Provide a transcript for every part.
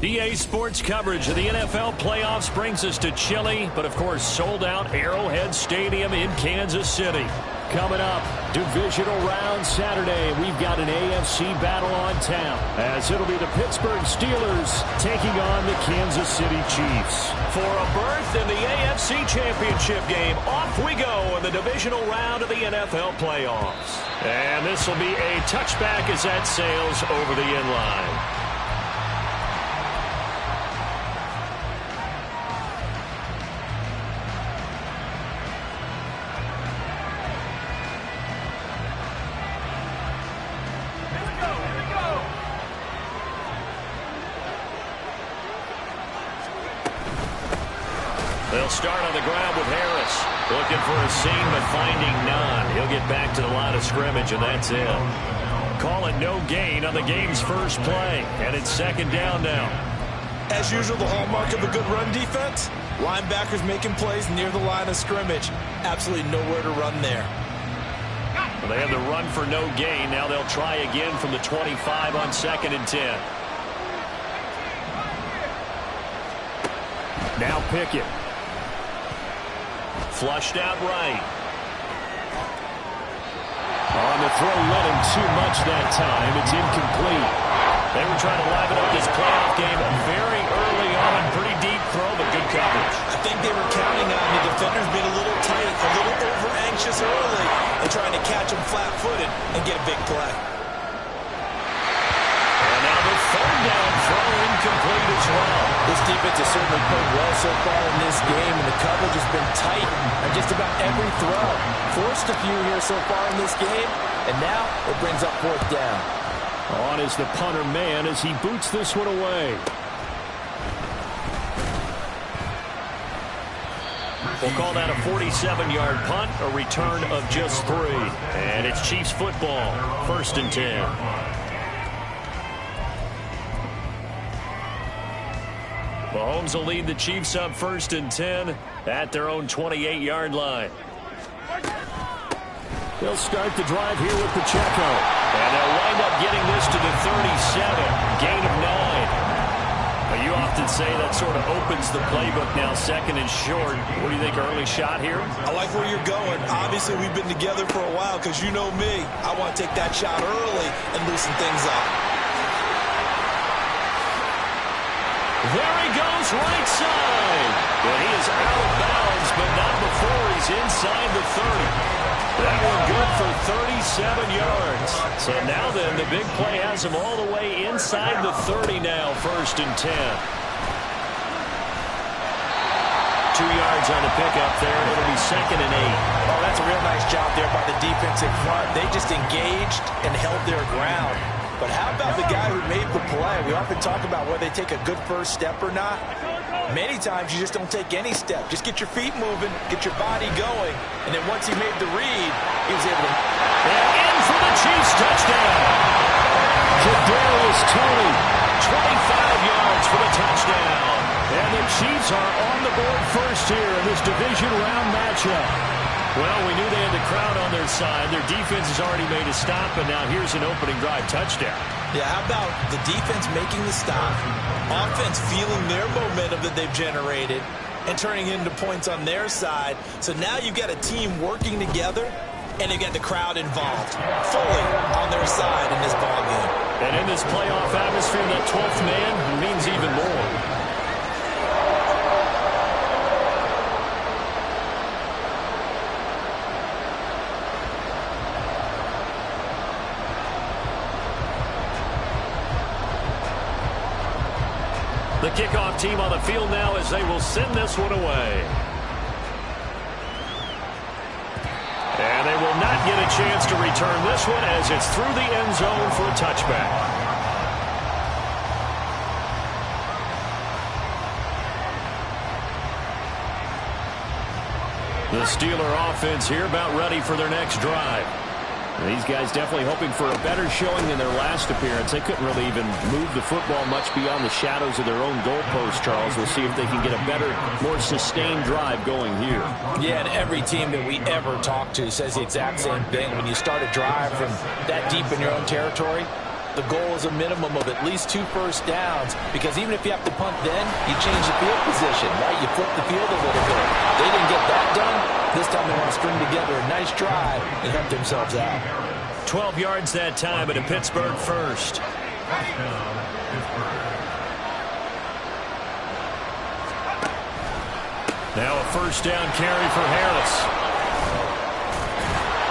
EA Sports coverage of the NFL playoffs brings us to chilly, but of course sold out Arrowhead Stadium in Kansas City. Coming up, divisional round Saturday, we've got an AFC battle on tap, as it'll be the Pittsburgh Steelers taking on the Kansas City Chiefs. For a berth in the AFC Championship game, off we go in the divisional round of the NFL playoffs. And this will be a touchback as that sails over the end line. They'll start on the ground with Harris. Looking for a seam, but finding none. He'll get back to the line of scrimmage, and that's it. Call it no gain on the game's first play, and it's second down now. As usual, the hallmark of a good run defense, linebackers making plays near the line of scrimmage. Absolutely nowhere to run there. Well, they have the run for no gain. Now they'll try again from the 25 on 2nd and 10. Now Pickett. Flushed out right. On the throw, let him too much that time. It's incomplete. They were trying to liven up this playoff game very early on. Pretty deep throw, but good coverage. I think they were counting on the defenders being a little tight, a little over-anxious early, and trying to catch them flat-footed and get a big play. And now the third down throw incomplete as well. This defense has certainly played well so far in this game, and the coverage has been tight on just about every throw. Forced a few here so far in this game, and now it brings up 4th down. On is the punter man as he boots this one away. We'll call that a 47-yard punt, a return of just 3. And it's Chiefs football, 1st and 10. Mahomes will lead the Chiefs up 1st and 10 at their own 28-yard line. They'll start the drive here with Pacheco. And they'll wind up getting this to the 37. Gain of 9. Well, you often say that sort of opens the playbook now, 2nd and short. What do you think, early shot here? I like where you're going. Obviously, we've been together for a while because you know me. I want to take that shot early and loosen things up. There he goes, right side. And he is out of bounds, but not before he's inside the 30. That one good for 37 yards. So now then, the big play has him all the way inside the 30 now, 1st and 10. 2 yards on the pickup there. It'll be 2nd and 8. Oh, that's a real nice job there by the defensive front. They just engaged and held their ground. But how about the guy who made the play? We often talk about whether they take a good first step or not. Many times you just don't take any step. Just get your feet moving, get your body going, and then once he made the read, he was able to... And in for the Chiefs touchdown. Kadarius Toney, 25 yards for the touchdown. And the Chiefs are on the board first here in this division round matchup. Well, we knew they had the crowd on their side. Their defense has already made a stop, and now here's an opening drive touchdown. Yeah, how about the defense making the stop, offense feeling their momentum that they've generated, and turning into points on their side. So now you've got a team working together, and they've got the crowd involved, fully on their side in this ballgame. And in this playoff atmosphere, that 12th man means even more. The kickoff team on the field now as they will send this one away. And they will not get a chance to return this one as it's through the end zone for a touchback. The Steeler offense here about ready for their next drive. These guys definitely hoping for a better showing than their last appearance. They couldn't really even move the football much beyond the shadows of their own goalpost, Charles. We'll see if they can get a better, more sustained drive going here. Yeah, and every team that we ever talk to says the exact same thing. When you start a drive from that deep in your own territory, the goal is a minimum of at least 2 first downs, because even if you have to punt then, you change the field position, right? You flip the field a little bit. They didn't get that done. This time they want to string together a nice drive and help themselves out. 12 yards that time, and a Pittsburgh first. Now a first down carry for Harris.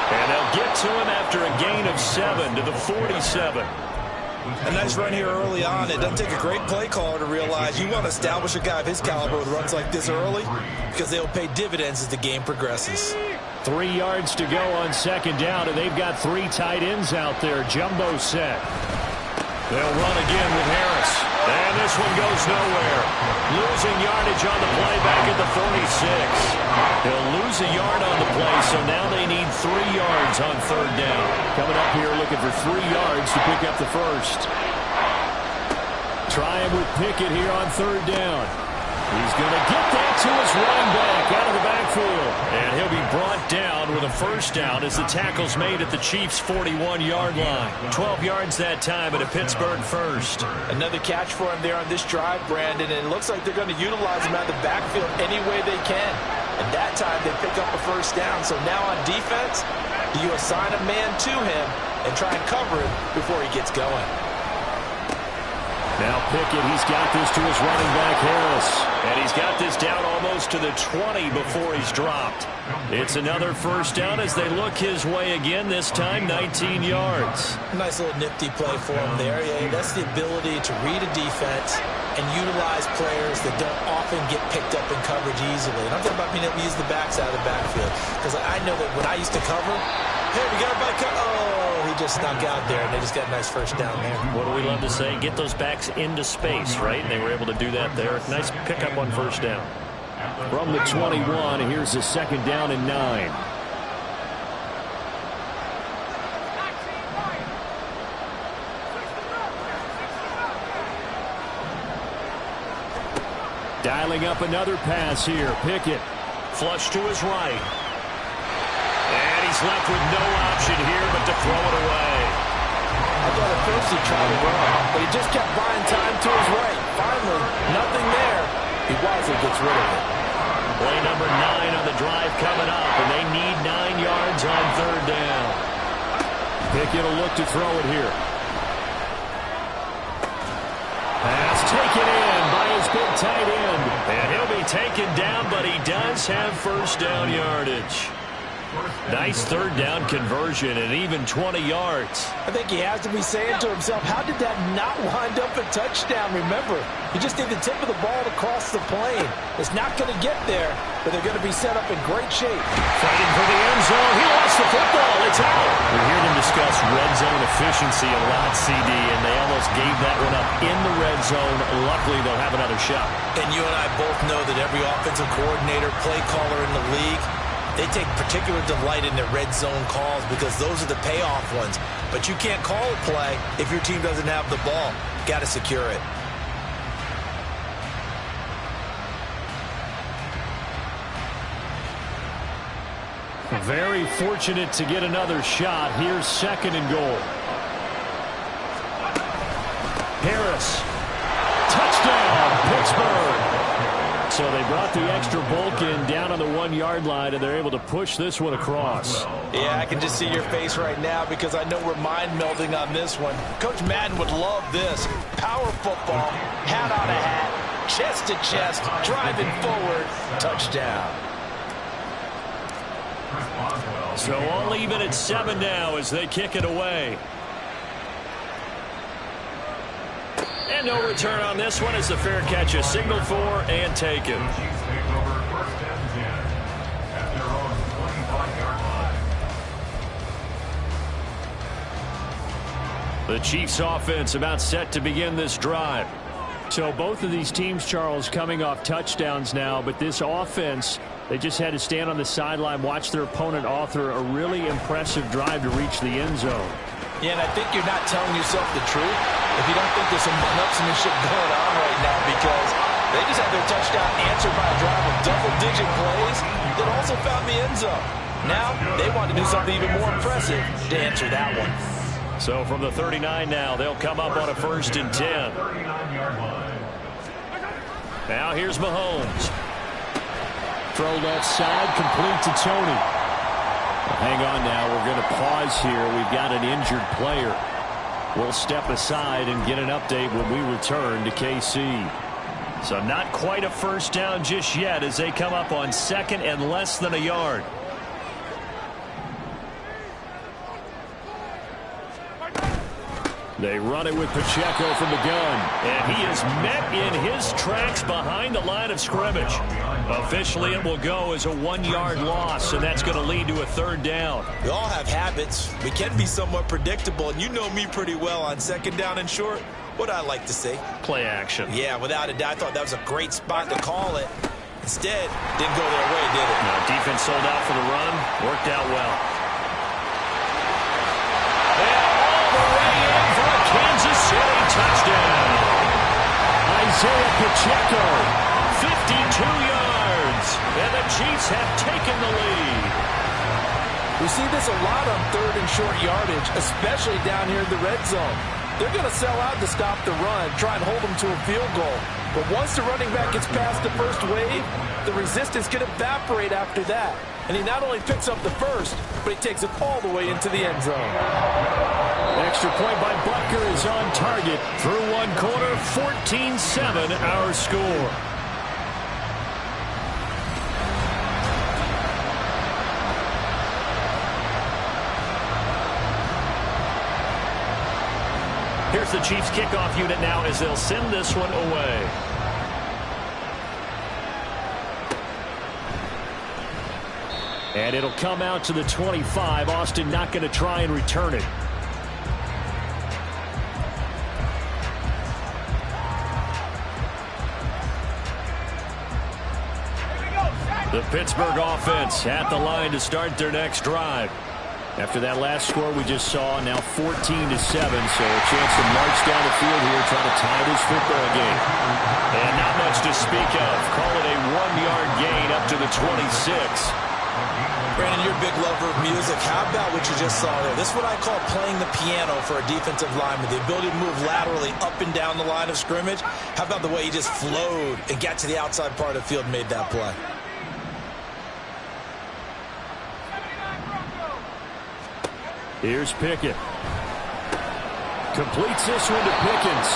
And they'll get to him after a gain of 7 to the 47. A nice run here early on. It doesn't take a great play caller to realize you want to establish a guy of his caliber with runs like this early, because they'll pay dividends as the game progresses. 3 yards to go on second down, and they've got 3 tight ends out there. Jumbo set. They'll run again with Harris. And this one goes nowhere. Losing yardage on the play back at the 46. They'll lose a yard on the play, so now they need 3 yards on third down. Coming up here looking for 3 yards to pick up the first. Trying with Pickett here on third down. He's going to get that to his running back out of the backfield. And he'll be brought down with a first down as the tackle's made at the Chiefs' 41-yard line. 12 yards that time at a Pittsburgh first. Another catch for him there on this drive, Brandon, and it looks like they're going to utilize him out of the backfield any way they can. And that time they pick up a first down. So now on defense, you assign a man to him and try and cover him before he gets going. Now Pickett, he's got this to his running back, Harris. And he's got this down almost to the 20 before he's dropped. It's another first down as they look his way again, this time 19 yards. Nice little nifty play for him there. Yeah, that's the ability to read a defense and utilize players that don't often get picked up in coverage easily. And I'm talking about being able to use the backs out of the backfield. Because I know that when I used to cover, hey, we got a back. Oh, he just snuck out there, and they just got a nice first down there. What do we love to say? Get those backs into space, right? And they were able to do that there. Nice pickup on first down. From the 21, here's the second down and 9. Dialing up another pass here. Pickett. Flush to his right. And he's left with no option here but to throw it away. I thought at first he tried to run, but he just kept buying time to his right. Finally, nothing there. He wisely gets rid of it. Play number 9 on the drive coming up, and they need 9 yards on third down. Pickett will look to throw it here. Pass taken in by his big tight end. And he'll be taken down, but he does have first down yardage. Nice third down conversion and even 20 yards. I think he has to be saying to himself, how did that not wind up a touchdown? Remember, he just did the tip of the ball across the plane. It's not going to get there, but they're going to be set up in great shape. Fighting for the end zone. He lost the football. It's out. We hear them discuss red zone efficiency a lot, CD, and they almost gave that one up in the red zone. Luckily, they'll have another shot. And you and I both know that every offensive coordinator, play caller in the league, they take particular delight in their red zone calls because those are the payoff ones. But you can't call a play if your team doesn't have the ball. Got to secure it. Very fortunate to get another shot. Here's second and goal. Harris. Touchdown, Pittsburgh. So they brought the extra bulk in down on the 1-yard line, and they're able to push this one across. Yeah, I can just see your face right now because I know we're mind melding on this one. Coach Madden would love this. Power football, hat on a hat, chest to chest, driving forward, touchdown. So all even at 7 now as they kick it away. And no return on this one as the fair catch is signaled for and taken. The Chiefs offense about set to begin this drive. So both of these teams, Charles, coming off touchdowns now, but this offense, they just had to stand on the sideline, watch their opponent author a really impressive drive to reach the end zone. Yeah, and I think you're not telling yourself the truth if you don't think there's some one-upsmanship going on right now, because they just had their touchdown answered by a drive of double-digit plays that also found the end zone. Now they want to do something even more impressive to answer that one. So from the 39 now, they'll come up on a 1st and 10. Now here's Mahomes. Throw left side, complete to Tony. Hang on now, we're going to pause here. We've got an injured player. We'll step aside and get an update when we return to KC. So not quite a 1st down just yet as they come up on 2nd and less than a yard. They run it with Pacheco from the gun. And he is met in his tracks behind the line of scrimmage. Officially, it will go as a 1-yard loss, and that's going to lead to a 3rd down. We all have habits. We can be somewhat predictable, and you know me pretty well on 2nd down and short. What I like to say? Play action. Yeah, without a doubt. I thought that was a great spot to call it. Instead, didn't go their way, did it? No, defense sold out for the run. Worked out well. Kansas City touchdown. Isaiah Pacheco, 52 yards. And the Chiefs have taken the lead. We see this a lot on 3rd and short yardage, especially down here in the red zone. They're going to sell out to stop the run, try and hold them to a field goal. But once the running back gets past the first wave, the resistance can evaporate after that. And he not only picks up the first, but he takes it all the way into the end zone. Extra point by Butker is on target. Through 1 quarter, 14-7 our score. Here's the Chiefs kickoff unit now as they'll send this one away. And it'll come out to the 25. Austin not going to try and return it. The Pittsburgh offense at the line to start their next drive. After that last score we just saw, now 14-7, so a chance to march down the field here, trying to tie this football game. And not much to speak of. Call it a 1-yard gain up to the 26. Brandon, you're a big lover of music. How about what you just saw there? This is what I call playing the piano for a defensive lineman. The ability to move laterally up and down the line of scrimmage. How about the way he just flowed and got to the outside part of the field and made that play? Here's Pickett. Completes this one to Pickens.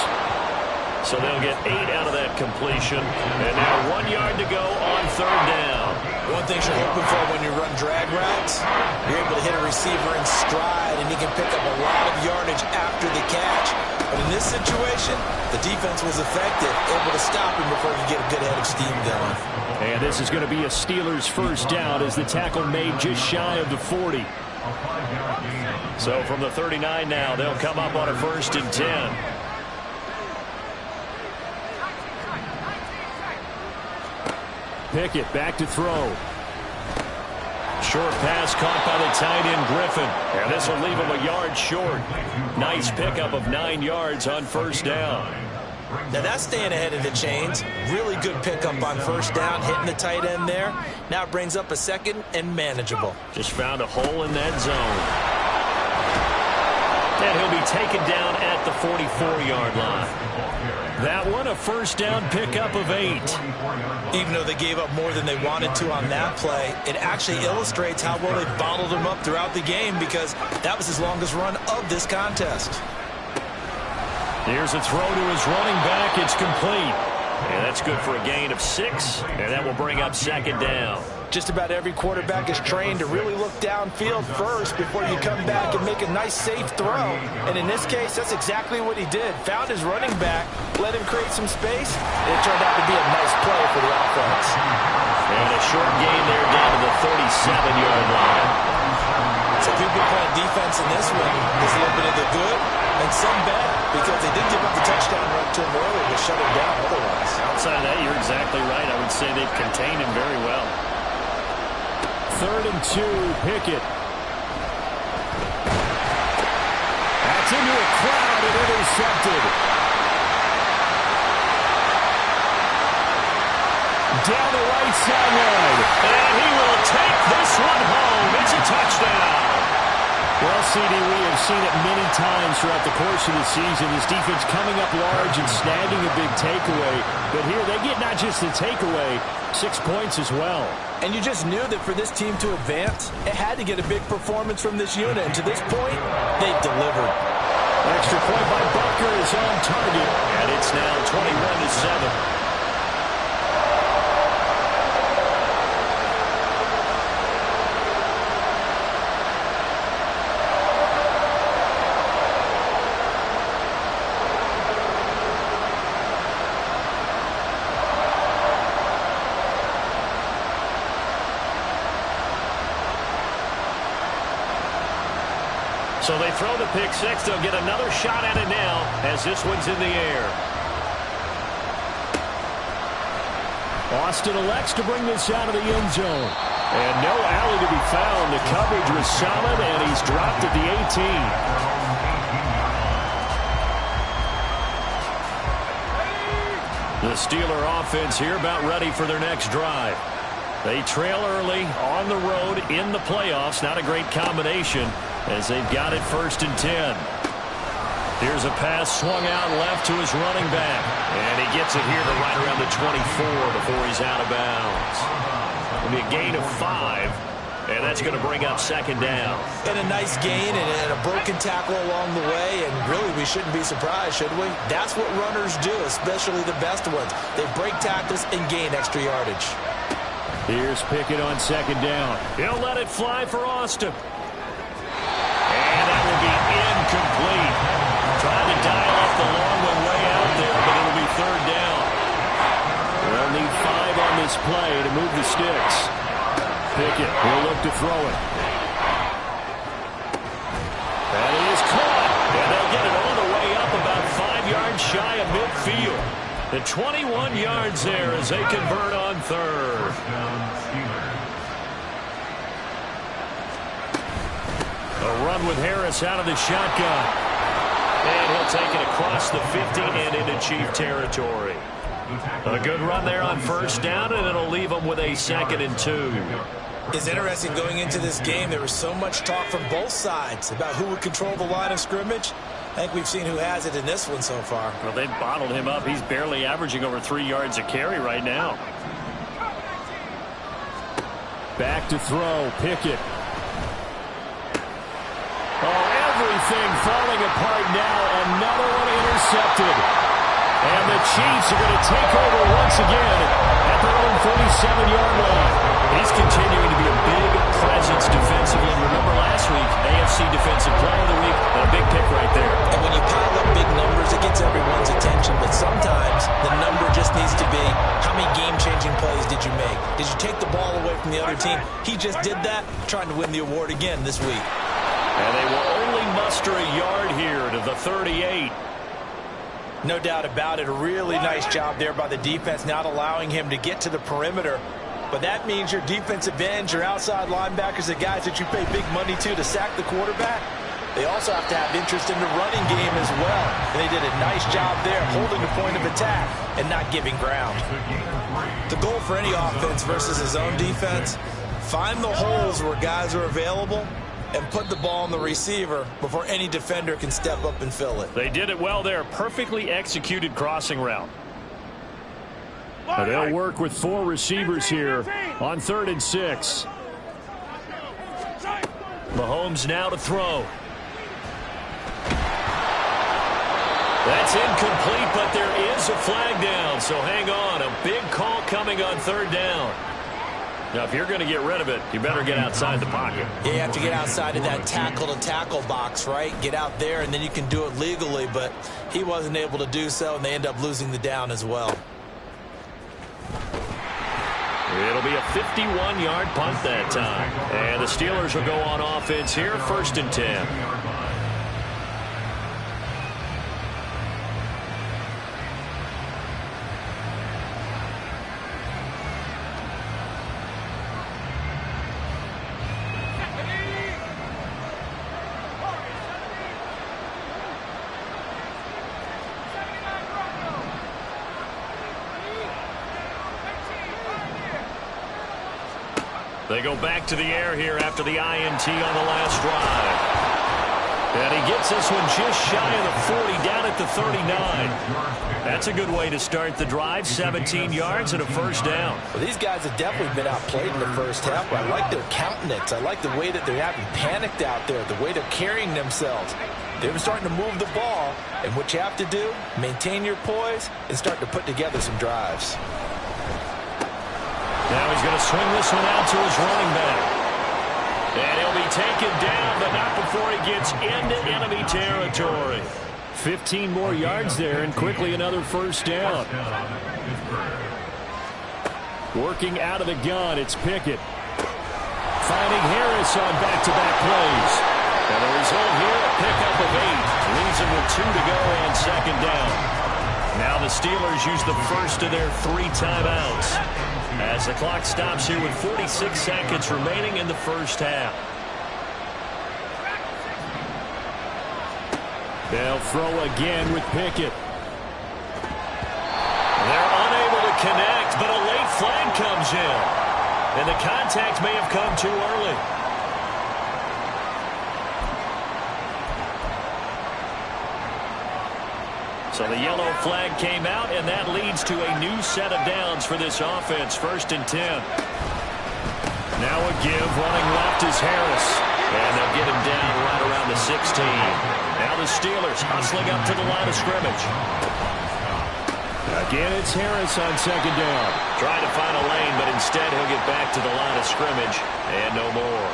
So they'll get 8 out of that completion. And now 1 yard to go on 3rd down. One thing you're hoping for when you run drag routes, you're able to hit a receiver in stride, and he can pick up a lot of yardage after the catch. But in this situation, the defense was effective, able to stop him before he could get a good head of steam going. And this is going to be a Steelers 1st down as the tackle made just shy of the 40. So from the 39 now, they'll come up on a 1st and 10. Pickett back to throw. Short pass caught by the tight end Griffin. And this will leave him a yard short. Nice pickup of 9 yards on 1st down. Now that's staying ahead of the chains. Really good pickup on 1st down, hitting the tight end there. Now it brings up a 2nd and manageable. Just found a hole in that zone. And he'll be taken down at the 44-yard line. That one a 1st down pickup of 8. Even though they gave up more than they wanted to on that play, it actually illustrates how well they bottled him up throughout the game, because that was his longest run of this contest. Here's a throw to his running back. It's complete. And that's good for a gain of 6. And that will bring up 2nd down. Just about every quarterback is trained to really look downfield first before you come back and make a nice, safe throw. And in this case, that's exactly what he did. Found his running back, let him create some space, and it turned out to be a nice play for the offense. And a short gain there down to the 37-yard line. So people playing defense in this one is a little bit of the good and some bad, because they did give up the touchdown run to him earlier to shut him down otherwise. Outside of that, you're exactly right. I would say they've contained him very well. 3rd and 2, Pickett. That's into a crowd and intercepted. Down the right sideline. And he will take this one home. It's a touchdown. Well, CD, we have seen it many times throughout the course of the season. This defense coming up large and snagging a big takeaway. But here they get not just the takeaway, 6 points as well. And you just knew that for this team to advance, it had to get a big performance from this unit. And to this point, they've delivered. Extra point by Butker is on target. And it's now 21-7. So they throw the pick six. They'll get another shot at it now as this one's in the air. Austin elects to bring this out of the end zone. And no alley to be found. The coverage was solid, and he's dropped at the 18. The Steeler offense here about ready for their next drive. They trail early on the road in the playoffs. Not a great combination as they've got it 1st and 10. Here's a pass swung out left to his running back. And he gets it here to right around the 24 before he's out of bounds. It'll be a gain of 5. And that's going to bring up 2nd down. And a nice gain and a broken tackle along the way. And really, we shouldn't be surprised, should we? That's what runners do, especially the best ones. They break tackles and gain extra yardage. Here's Pickett on 2nd down. He'll let it fly for Austin. And that will be incomplete. Trying to dial up the long one way out there, but it'll be 3rd down. They'll need 5 on this play to move the sticks. Pickett will look to throw it. That is caught. And they'll get it all the way up about 5 yards shy of midfield. The 21 yards there as they convert on 3rd. A run with Harris out of the shotgun. And he'll take it across the 50 and into Chief territory. A good run there on 1st down, and it'll leave them with a 2nd and 2. It's interesting going into this game. There was so much talk from both sides about who would control the line of scrimmage. I think we've seen who has it in this one so far. Well, they've bottled him up. He's barely averaging over 3 yards a carry right now. Back to throw. Pickett. Oh, everything falling apart now. Another one intercepted. And the Chiefs are going to take over once again at their own 47-yard line. He's continuing to be a big presence defensively. Remember last week, AFC Defensive Player of the Week, and a big pick right there. And when you pile up big numbers, it gets everyone's attention. But sometimes the number just needs to be, how many game-changing plays did you make? Did you take the ball away from the other team? He just did that, trying to win the award again this week. And they will only muster a yard here to the 38. No doubt about it. A really nice job there by the defense, not allowing him to get to the perimeter. But that means your defensive ends, your outside linebackers, the guys that you pay big money to sack the quarterback, they also have to have interest in the running game as well. And they did a nice job there holding the point of attack and not giving ground. The goal for any offense versus his own defense, find the holes where guys are available and put the ball on the receiver before any defender can step up and fill it. They did it well there. Perfectly executed crossing route. They'll work with 4 receivers here on 3rd and 6. Mahomes now to throw. That's incomplete, but there is a flag down, so hang on. A big call coming on 3rd down. Now, if you're going to get rid of it, you better get outside the pocket. Yeah, you have to get outside of that tackle-to-tackle box, right? Get out there, and then you can do it legally, but he wasn't able to do so, and they end up losing the down as well. It'll be a 51-yard punt that time. And the Steelers will go on offense here, 1st and 10. They go back to the air here after the INT on the last drive. And he gets this one just shy of the 40, down at the 39. That's a good way to start the drive, 17 yards and a first down. Well, these guys have definitely been outplayed in the first half, but I like their countenance. I like the way that they're having panicked out there, the way they're carrying themselves. They're starting to move the ball, and what you have to do, maintain your poise and start to put together some drives. Now he's going to swing this one out to his running back. And he'll be taken down, but not before he gets into enemy territory. 15 more yards there, and quickly another first down. Working out of the gun, it's Pickett. Finding Harris on back-to-back plays. And the result here, a pickup of 8. Leaves him with 2 to go and second down. Now the Steelers use the first of their 3 timeouts, as the clock stops here with 46 seconds remaining in the first half. They'll throw again with Pickett. They're unable to connect, but a late flag comes in. And the contact may have come too early. So the yellow flag came out, and that leads to a new set of downs for this offense. 1st and 10. Now a give, running left is Harris. And they'll get him down right around the 16. Now the Steelers hustling up to the line of scrimmage. Again, it's Harris on second down. Trying to find a lane, but instead he'll get back to the line of scrimmage. And no more.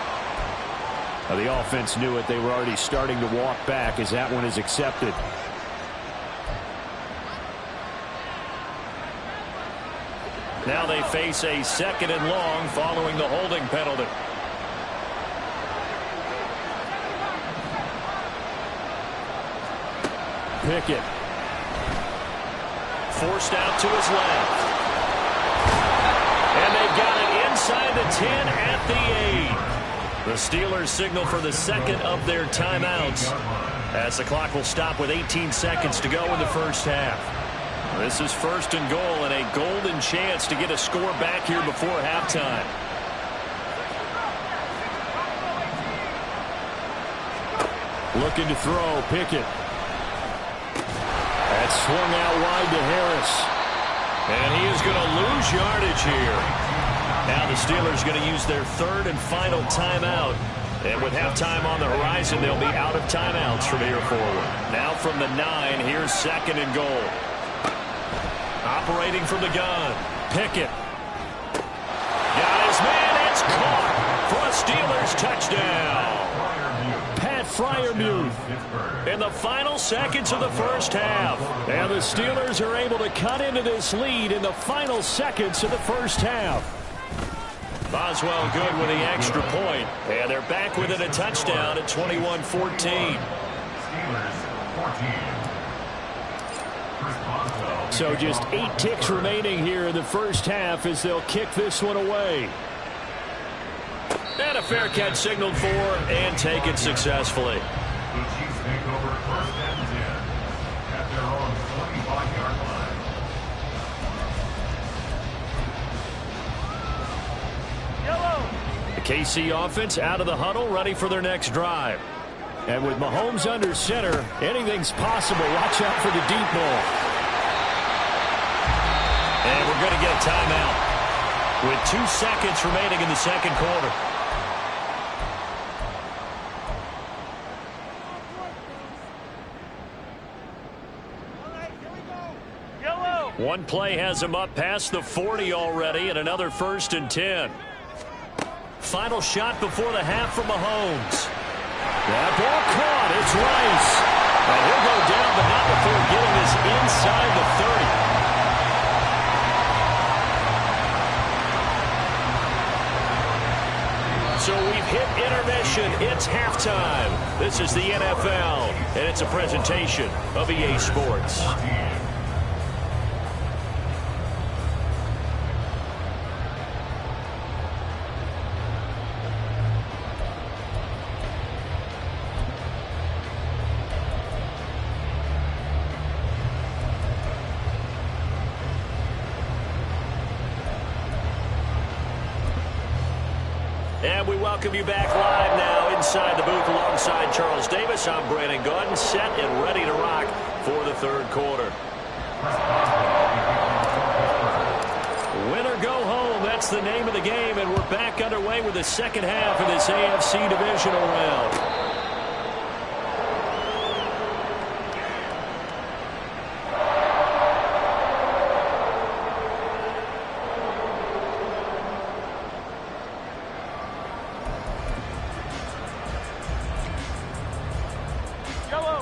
Now the offense knew it. They were already starting to walk back as that one is accepted. Now they face a 2nd and long following the holding penalty. Pickett. Forced out to his left. And they've got it inside the 10 at the 8. The Steelers signal for the 2nd of their timeouts, as the clock will stop with 18 seconds to go in the first half. This is 1st and goal, and a golden chance to get a score back here before halftime. Looking to throw, Pickett. That's swung out wide to Harris. And he is going to lose yardage here. Now the Steelers going to use their 3rd and final timeout. And with halftime on the horizon, they'll be out of timeouts from here forward. Now from the 9, here's 2nd and goal. Operating from the gun, Pickett. Got his man, it's caught for a Steelers touchdown. Pat Freiermuth in the final seconds of the first half. And the Steelers are able to cut into this lead in the final seconds of the first half. Boswell good with the extra point. And they're back within a touchdown at 21-14. So just 8 ticks remaining here in the first half as they'll kick this one away. And a fair catch signaled for and taken successfully. The Chiefs take over 1st and 10 at their own 25-yard line. The KC offense out of the huddle, ready for their next drive. And with Mahomes under center, anything's possible. Watch out for the deep ball. And we're going to get a timeout with 2 seconds remaining in the second quarter. One play has him up past the 40 already, and another 1st and 10. Final shot before the half from Mahomes. That ball caught. It's Rice. And he'll go down, but not before getting this inside the 30. So we've hit intermission. It's halftime. This is the NFL, and it's a presentation of EA Sports. And we welcome you back live now inside the booth alongside Charles Davis. I'm Brandon Gaudin, set and ready to rock for the third quarter. Win or go home, that's the name of the game, and we're back underway with the second half of this AFC divisional round.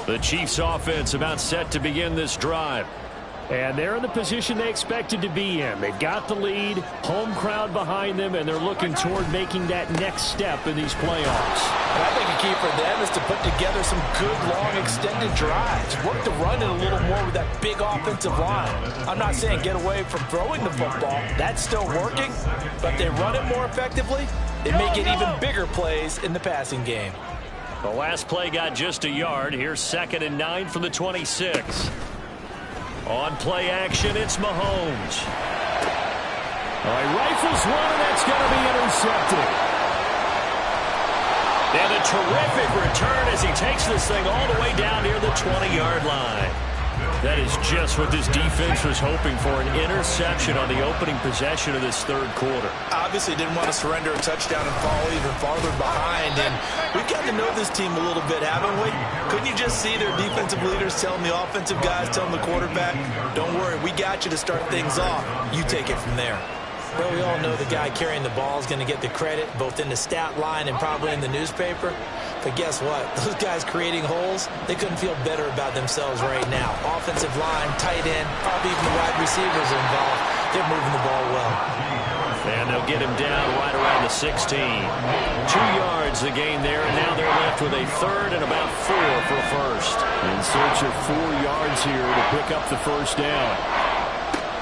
The Chiefs offense about set to begin this drive. And they're in the position they expected to be in. They've got the lead, home crowd behind them, and they're looking toward making that next step in these playoffs. And I think a key for them is to put together some good, long, extended drives. Work the run in a little more with that big offensive line. I'm not saying get away from throwing the football. That's still working. But they run it more effectively, they make it even bigger plays in the passing game. The last play got just a yard. Here's 2nd and 9 from the 26. On play action, it's Mahomes. He rifles one, and that's going to be intercepted. And a terrific return as he takes this thing all the way down near the 20-yard line. That is just what this defense was hoping for, an interception on the opening possession of this third quarter. Obviously didn't want to surrender a touchdown and fall even farther behind. And we've gotten to know this team a little bit, haven't we? Couldn't you just see their defensive leaders telling the offensive guys, telling the quarterback, don't worry, we got you to start things off. You take it from there. Well, we all know the guy carrying the ball is going to get the credit, both in the stat line and probably in the newspaper. But guess what? Those guys creating holes, they couldn't feel better about themselves right now. Offensive line, tight end, probably even the wide receivers are involved. They're moving the ball well. And they'll get him down right around the 16. 2 yards the gain there, and now they're left with a third and about 4 for first. In search of 4 yards here to pick up the first down.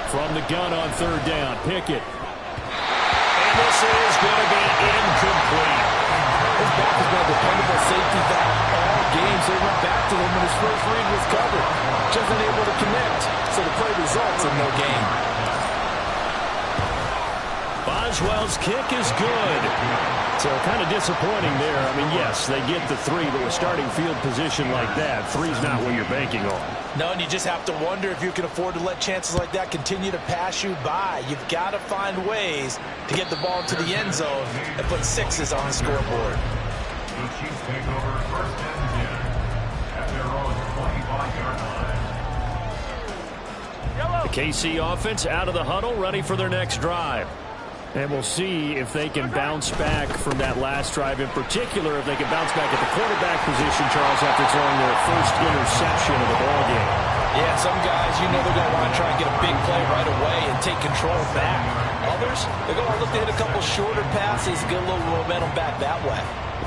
From the gun on third down, Pickett. And this is going to be incomplete. His back has been a dependable safety back all game, so he went back to him when his first read was covered. Just unable to connect, so the play results in no gain. Boswell's kick is good. So kind of disappointing there. I mean, yes, they get the 3, but with starting field position like that, 3's not what you're banking on. No, and you just have to wonder if you can afford to let chances like that continue to pass you by. You've got to find ways to get the ball into the end zone and put 6s on the scoreboard. The KC offense out of the huddle, ready for their next drive. And we'll see if they can bounce back from that last drive. In particular, if they can bounce back at the quarterback position, Charles, after throwing their first interception of the ballgame. Yeah, some guys, you know they're going to want to try and get a big play right away and take control back. Others, they're going to look to hit a couple shorter passes, get a little momentum back that way.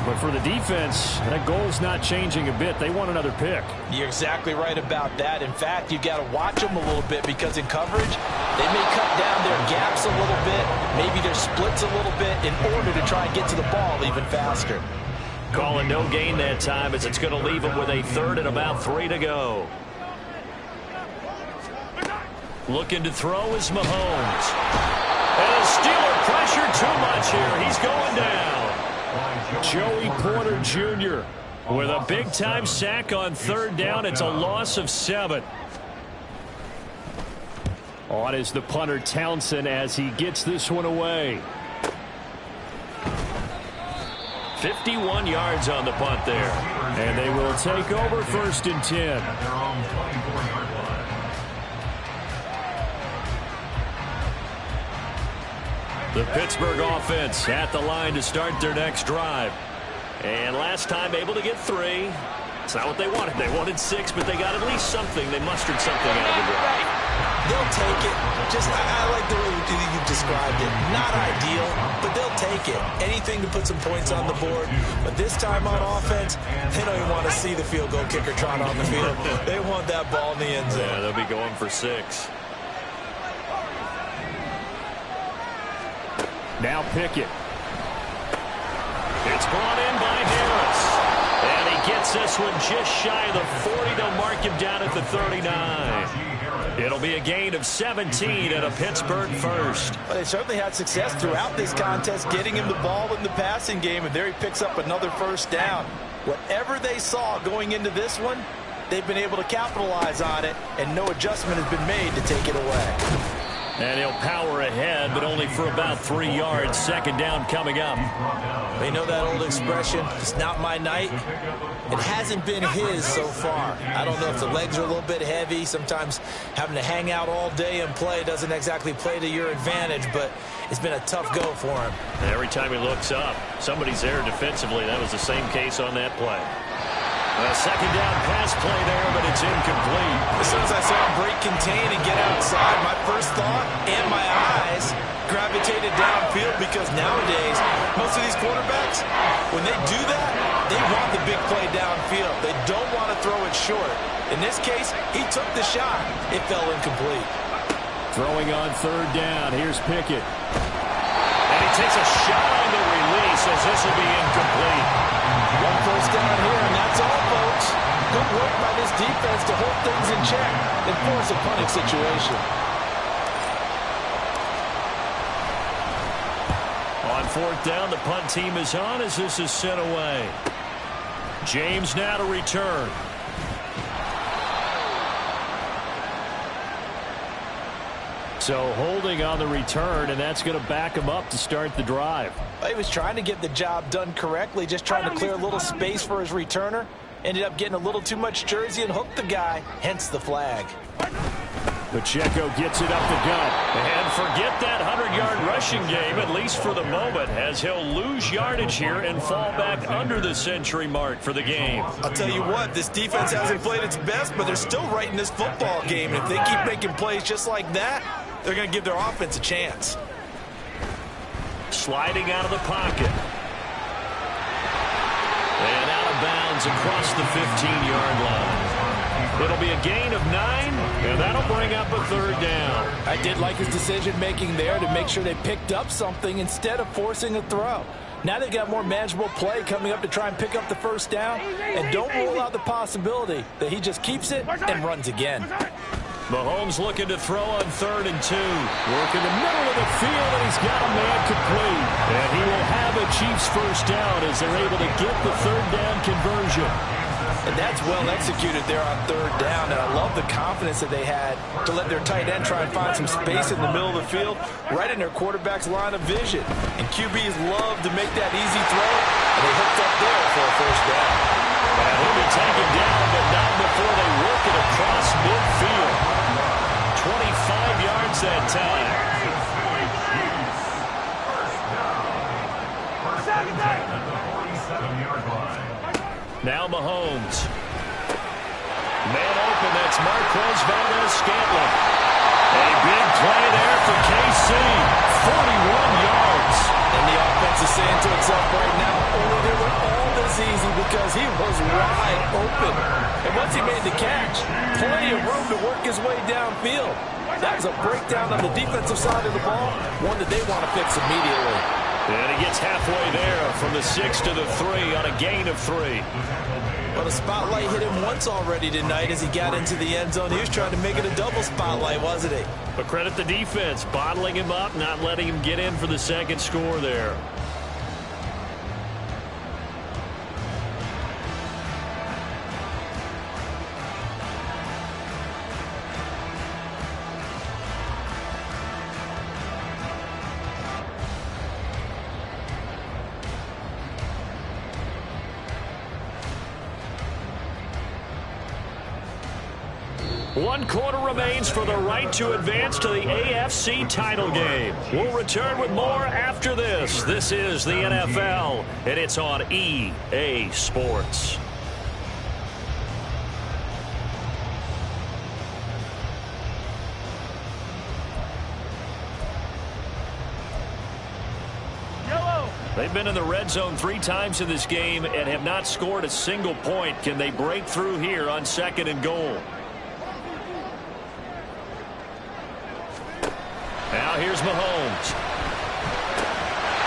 But for the defense, that goal's not changing a bit. They want another pick. You're exactly right about that. In fact, you've got to watch them a little bit because in coverage, they may cut down their gaps a little bit, maybe their splits a little bit in order to try and get to the ball even faster. Calling no gain that time as it's going to leave them with a third and about 3 to go. Looking to throw is Mahomes. And the Steeler pressure too much here. He's going down. Joey Porter Jr. with a big-time sack on third down. It's a loss of 7. On is the punter Townsend as he gets this one away. 51 yards on the punt there. And they will take over 1st and 10. The Pittsburgh offense at the line to start their next drive. And last time able to get 3. It's not what they wanted. They wanted 6, but they got at least something. They mustered something out of the drive. They'll take it. I like the way you described it. Not ideal, but they'll take it. Anything to put some points on the board. But this time on offense, they don't even want to see the field goal kicker trot on the field. They want that ball in the end zone. Yeah, they'll be going for 6. Now Pickett. It's brought in by Harris. And he gets this one just shy of the 40. They'll mark him down at the 39. It'll be a gain of 17 and a Pittsburgh first. Well, they certainly had success throughout this contest, getting him the ball in the passing game, and there he picks up another first down. Whatever they saw going into this one, they've been able to capitalize on it, and no adjustment has been made to take it away. And he'll power ahead, but only for about 3 yards. Second down coming up. They know that old expression, it's not my night. It hasn't been his so far. I don't know if the legs are a little bit heavy. Sometimes having to hang out all day and play doesn't exactly play to your advantage, but it's been a tough go for him. And every time he looks up, somebody's there defensively. That was the same case on that play. A second down pass play there, but it's incomplete. As soon as I saw him break contain and get outside, my first thought and my eyes gravitated downfield, because nowadays, most of these quarterbacks, when they do that, they want the big play downfield. They don't want to throw it short. In this case, he took the shot. It fell incomplete. Throwing on third down. Here's Pickett. And he takes a shot on the release as this will be incomplete. One first down here, and that's all, folks. Good work by this defense to hold things in check and force a punting situation. On fourth down, the punt team is on as this is sent away. James now to return. So holding on the return, and that's going to back him up to start the drive. He was trying to get the job done correctly, just trying to clear a little space for his returner. Ended up getting a little too much jersey and hooked the guy, hence the flag. Pacheco gets it up the gut. And forget that 100-yard rushing game, at least for the moment, as he'll lose yardage here and fall back under the century mark for the game. I'll tell you what, this defense hasn't played its best, but they're still right in this football game. And if they keep making plays just like that, they're going to give their offense a chance. Sliding out of the pocket. And out of bounds across the 15-yard line. It'll be a gain of 9, and that'll bring up a third down. I did like his decision-making there to make sure they picked up something instead of forcing a throw. Now they've got more manageable play coming up to try and pick up the first down, and don't rule out the possibility that he just keeps it and runs again. Mahomes looking to throw on 3rd and 2. Work in the middle of the field, and he's got a man complete. And he will have a Chiefs first down as they're able to get the third down conversion. And that's well executed there on 3rd down. And I love the confidence that they had to let their tight end try and find some space in the middle of the field, right in their quarterback's line of vision. And QBs love to make that easy throw, and they hooked up there for a first down. And he'll be taken down, but not before they work it across midfield. 25 yards that time. Now Mahomes. Man open, that's Marquez Valdes-Scantling. A big play there for KC. 41 yards. And the offense is saying to itself right now, only they were all this easy because he was wide open. And once he made the catch, plenty of room to work his way downfield. That was a breakdown on the defensive side of the ball, one that they want to fix immediately. And he gets halfway there from the 6 to the 3 on a gain of 3. Well, the spotlight hit him once already tonight as he got into the end zone. He was trying to make it a double spotlight, wasn't he? But credit the defense, bottling him up, not letting him get in for the second score there. One quarter remains for the right to advance to the AFC title game. We'll return with more after this. This is the NFL, and it's on EA Sports. They've been in the red zone 3 times in this game and have not scored a single point. Can they break through here on 2nd and goal? Now here's Mahomes.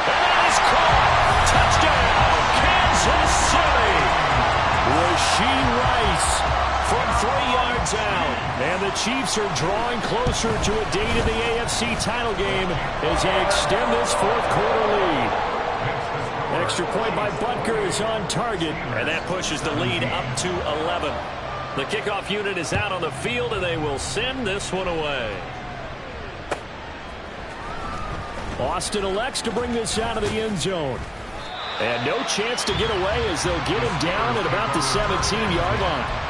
And he's caught. Touchdown, Kansas City. Rashee Rice from 3 yards yards out. And the Chiefs are drawing closer to a date in the AFC title game as they extend this fourth quarter lead. Extra point by Butker is on target. And that pushes the lead up to 11. The kickoff unit is out on the field, and they will send this one away. Austin elects to bring this out of the end zone. And no chance to get away as they'll get him down at about the 17-yard line.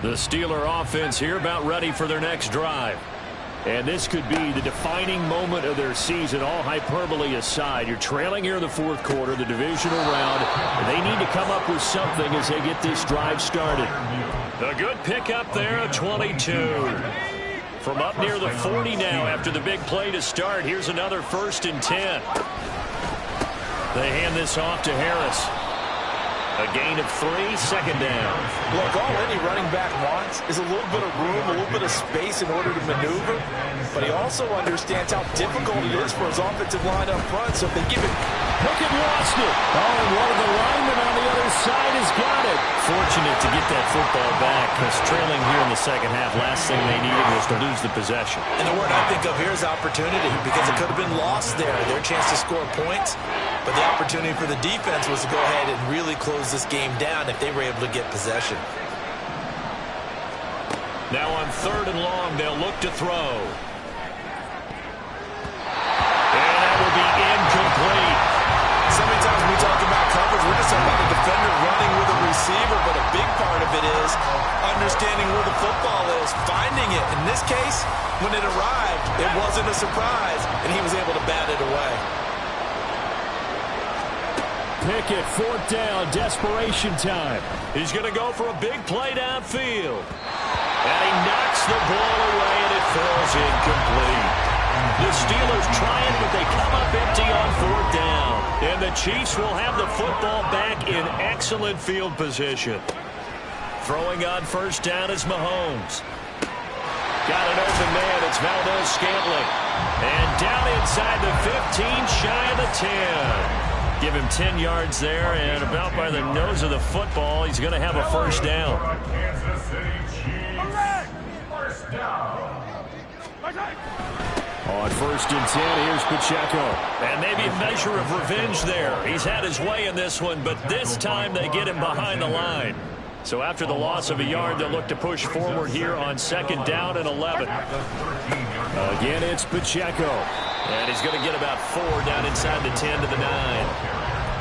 The Steeler offense here about ready for their next drive. And this could be the defining moment of their season, all hyperbole aside. You're trailing here in the fourth quarter, the divisional round, and they need to come up with something as they get this drive started. A good pickup there of 22. From up near the 40 now after the big play to start. Here's another 1st and 10. They hand this off to Harris. A gain of 3, 2nd down. Look, all any running back wants is a little bit of room, a little bit of space in order to maneuver. But he also understands how difficult it is for his offensive line up front. So if they give it... Pickett lost it. Oh, and one of the linemen on the other side has got it. Fortunate to get that football back because trailing here in the second half, last thing they needed was to lose the possession. And the word I think of here is opportunity because it could have been lost there. Their chance to score points. But the opportunity for the defense was to go ahead and really close this game down if they were able to get possession. Now on 3rd and long, they'll look to throw. And that will be incomplete. So many times when we talk about coverage, we're just talking about a defender running with a receiver, but a big part of it is understanding where the football is, finding it. In this case, when it arrived, it wasn't a surprise, and he was able to bat it away. Pickett, 4th down, desperation time. He's going to go for a big play downfield. And he knocks the ball away, and it falls incomplete. The Steelers trying, but they come up empty on 4th down. And the Chiefs will have the football back in excellent field position. Throwing on 1st down is Mahomes. Got an open man. It's Valdes-Scantling. And down inside the 15, shy of the 10. Give him 10 yards there, and about by the nose of the football, he's going to have a 1st down. On 1st and 10, here's Pacheco. And maybe a measure of revenge there. He's had his way in this one, but this time they get him behind the line. So after the loss of a yard, they'll look to push forward here on 2nd down and 11. Again, it's Pacheco. And he's going to get about 4 down inside the 10 to the 9.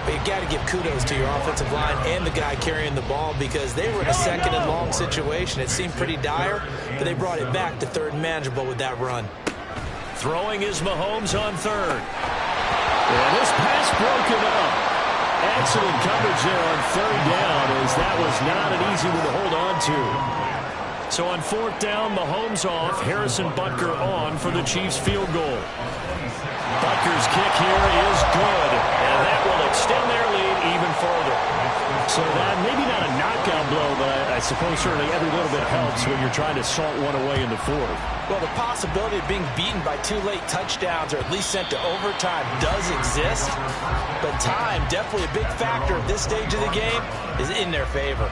But you got to give kudos to your offensive line and the guy carrying the ball because they were in a 2nd and long situation. It seemed pretty dire, but they brought it back to 3rd and manageable with that run. Throwing is Mahomes on 3rd. And this pass broken up. Excellent coverage there on 3rd down as that was not an easy one to hold on to. So on 4th down, Mahomes off, Harrison Butker on for the Chiefs field goal. Butker's kick here is good, and that will extend their lead even further. So that maybe not a knockout blow, but I suppose certainly every little bit helps when you're trying to salt one away in the 4th. Well, the possibility of being beaten by 2 late touchdowns or at least sent to overtime does exist, but time, definitely a big factor at this stage of the game, is in their favor.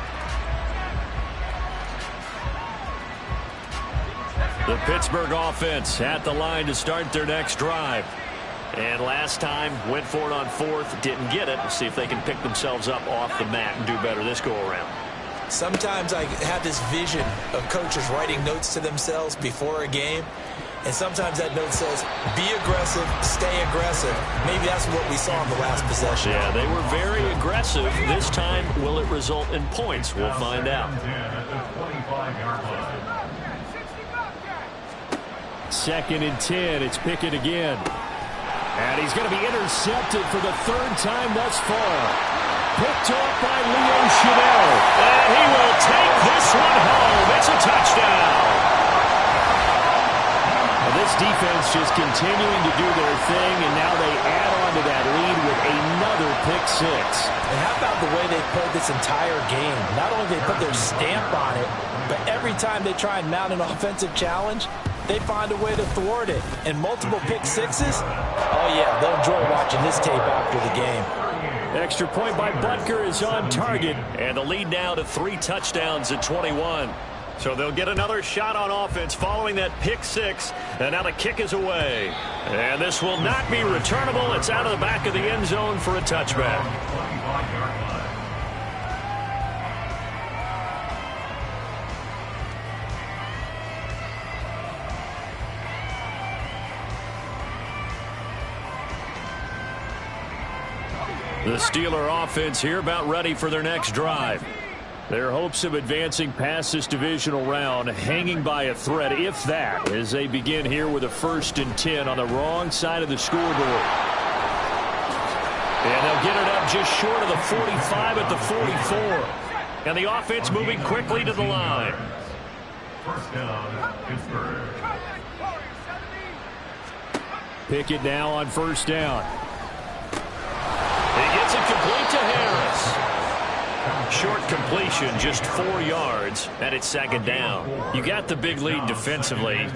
The Pittsburgh offense at the line to start their next drive. And last time, went for it on 4th, didn't get it. We'll see if they can pick themselves up off the mat and do better this go-around. Sometimes I have this vision of coaches writing notes to themselves before a game, and sometimes that note says, be aggressive, stay aggressive. Maybe that's what we saw in the last possession. Yeah, they were very aggressive. This time, will it result in points? We'll find out. 2nd and 10, it's Pickett again. And he's going to be intercepted for the 3rd time thus far. Picked off by Leo Chanel. And he will take this one home. It's a touchdown. Well, this defense just continuing to do their thing, and now they add on to that lead with another pick 6. And how about the way they played this entire game? Not only did they put their stamp on it, but every time they try and mount an offensive challenge, they find a way to thwart it. And multiple pick sixes? Oh, yeah, they'll enjoy watching this tape after the game. Extra point by Butker is on target. And the lead now to 3 touchdowns at 21. So they'll get another shot on offense following that pick 6. And now the kick is away. And this will not be returnable. It's out of the back of the end zone for a touchback. The Steeler offense here about ready for their next drive. Their hopes of advancing past this divisional round hanging by a thread, if that, as they begin here with a 1st and 10 on the wrong side of the scoreboard. And they'll get it up just short of the 45 at the 44. And the offense moving quickly to the line. First down, Pittsburgh. Pickett now on 1st down. He gets it complete to Harris. Short completion, just 4 yards, and it's 2nd down. You got the big lead defensively,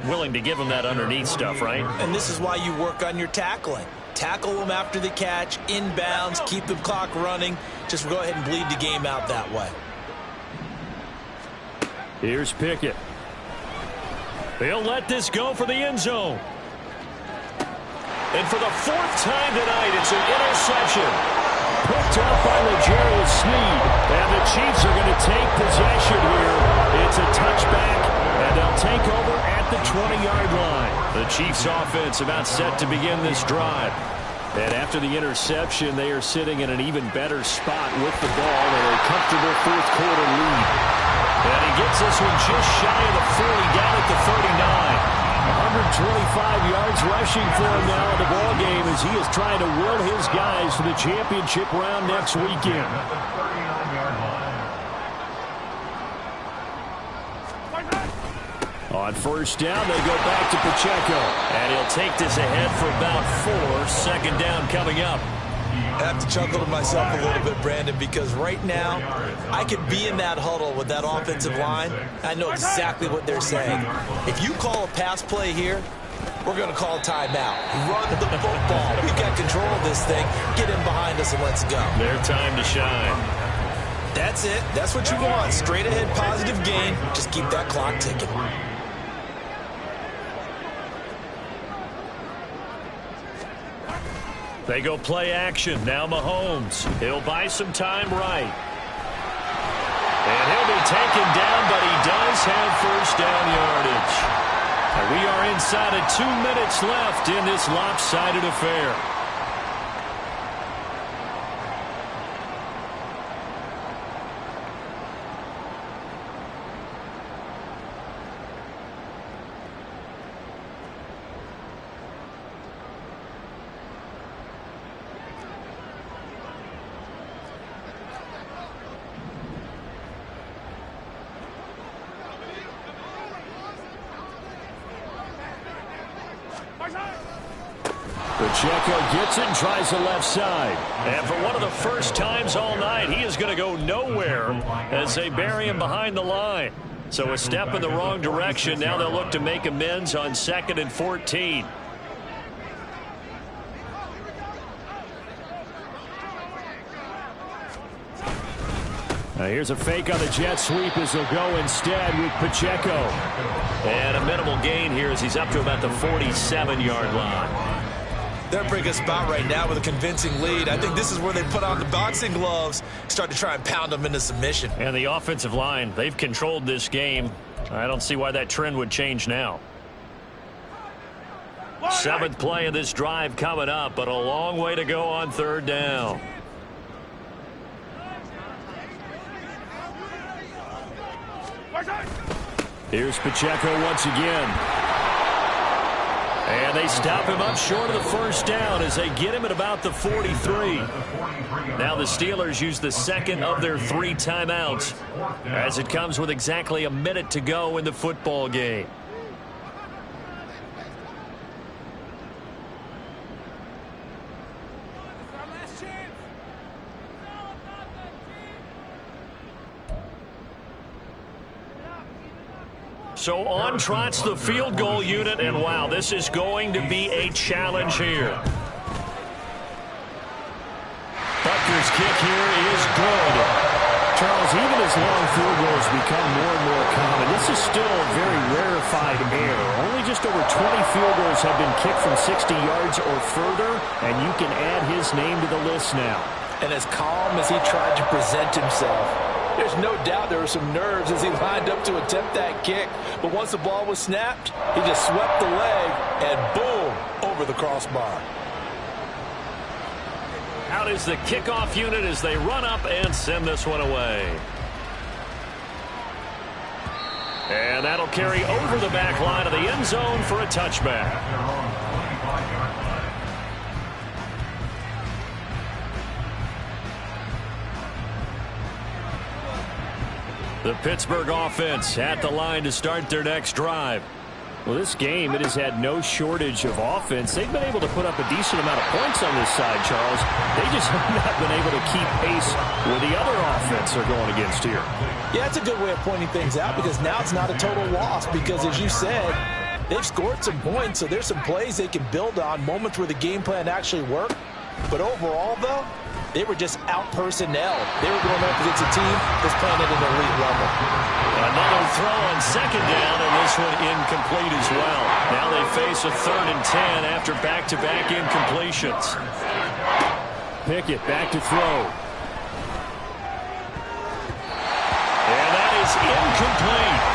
willing to give them that underneath stuff, right? And this is why you work on your tackling. Tackle them after the catch, inbounds, keep the clock running. Just go ahead and bleed the game out that way. Here's Pickett. They'll let this go for the end zone. And for the 4th time tonight, it's an interception. Picked up by L'Jarius Sneed. And the Chiefs are going to take possession here. It's a touchback, and they'll take over at the 20-yard line. The Chiefs offense about set to begin this drive. And after the interception, they are sitting in an even better spot with the ball in a comfortable 4th quarter lead. And he gets this one just shy of the 40, down at the 39. 125 yards rushing for him now in the ball game as he is trying to will his guys to the championship round next weekend. On 1st down, they go back to Pacheco. And he'll take this ahead for about 4. 2nd down coming up. I have to chuckle to myself a little bit, Brandon, because right now I could be in that huddle with that offensive line. I know exactly what they're saying. If you call a pass play here, we're going to call timeout. Run the football. We've got control of this thing. Get in behind us and let's go. Their time to shine. That's it. That's what you want. Straight ahead positive gain. Just keep that clock ticking. They go play action. Now Mahomes. He'll buy some time right. And he'll be taken down, but he does have 1st down yardage. And we are inside of 2 minutes left in this lopsided affair. Pacheco gets it and tries the left side. And for one of the first times all night, he is going to go nowhere as they bury him behind the line. So a step in the wrong direction. Now they'll look to make amends on 2nd and 14. Now here's a fake on the jet sweep as they'll go instead with Pacheco. And a minimal gain here as he's up to about the 47-yard line. They're in a pretty good spot right now with a convincing lead. I think this is where they put on the boxing gloves, start to try and pound them into submission. And the offensive line, they've controlled this game. I don't see why that trend would change now. 7th play of this drive coming up, but a long way to go on 3rd down. Here's Pacheco once again. And they stop him up short of the 1st down as they get him at about the 43. Now the Steelers use the 2nd of their 3 timeouts as it comes with exactly a minute to go in the football game. So on trots the field goal unit, and wow, this is going to be a challenge here. Butker's kick here is good. Charles, even as long field goals become more and more common, this is still a very rarefied error. Only just over 20 field goals have been kicked from 60 yards or further, and you can add his name to the list now. And as calm as he tried to present himself, there's no doubt there were some nerves as he lined up to attempt that kick. But once the ball was snapped, he just swept the leg and boom, over the crossbar. Out is the kickoff unit as they run up and send this one away. And that'll carry over the back line of the end zone for a touchback. The Pittsburgh offense at the line to start their next drive. Well, this game, it has had no shortage of offense. They've been able to put up a decent amount of points on this side, Charles. They just have not been able to keep pace with the other offense they're going against here. Yeah, it's a good way of pointing things out because now it's not a total loss because, as you said, they've scored some points, so there's some plays they can build on, moments where the game plan actually worked. But overall, though, they were just out-personnel. They were going up against a team that's playing at an elite level. Another throw on second down, and this one incomplete as well. Now they face a 3rd and 10 after back-to-back incompletions. Pickett back to throw. And that is incomplete.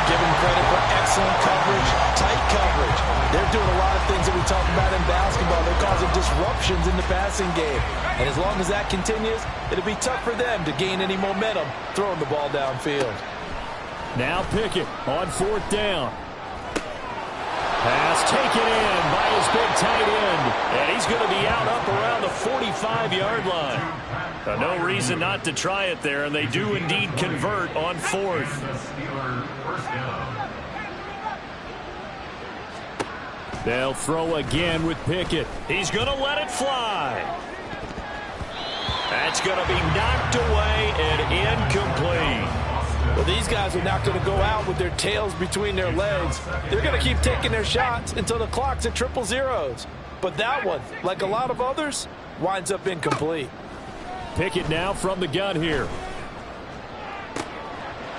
Give them credit for excellent coverage, tight coverage. They're doing a lot of things that we talk about in basketball. They're causing disruptions in the passing game. And as long as that continues, it'll be tough for them to gain any momentum throwing the ball downfield. Now Pickett on 4th down. Pass taken in by his big tight end. And he's going to be out up around the 45-yard line. No reason not to try it there, and they do indeed convert on 4th. They'll throw again with Pickett. He's going to let it fly. That's going to be knocked away and incomplete. Well, these guys are not going to go out with their tails between their legs. They're going to keep taking their shots until the clock's at 000. But that one, like a lot of others, winds up incomplete. Pickett now from the gun here.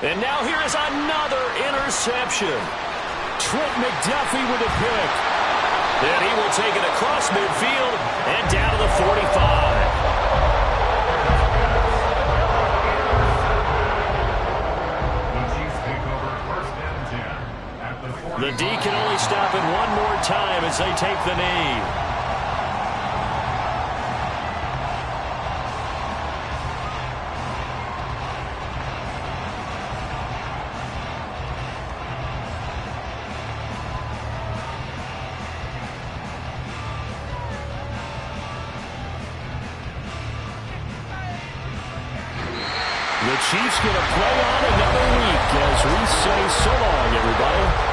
And now here is another interception. Trent McDuffie with a pick. Then he will take it across midfield and down to the 45. The D can only stop it one more time as they take the knee. The Chiefs going to play on another week as we say so long, everybody.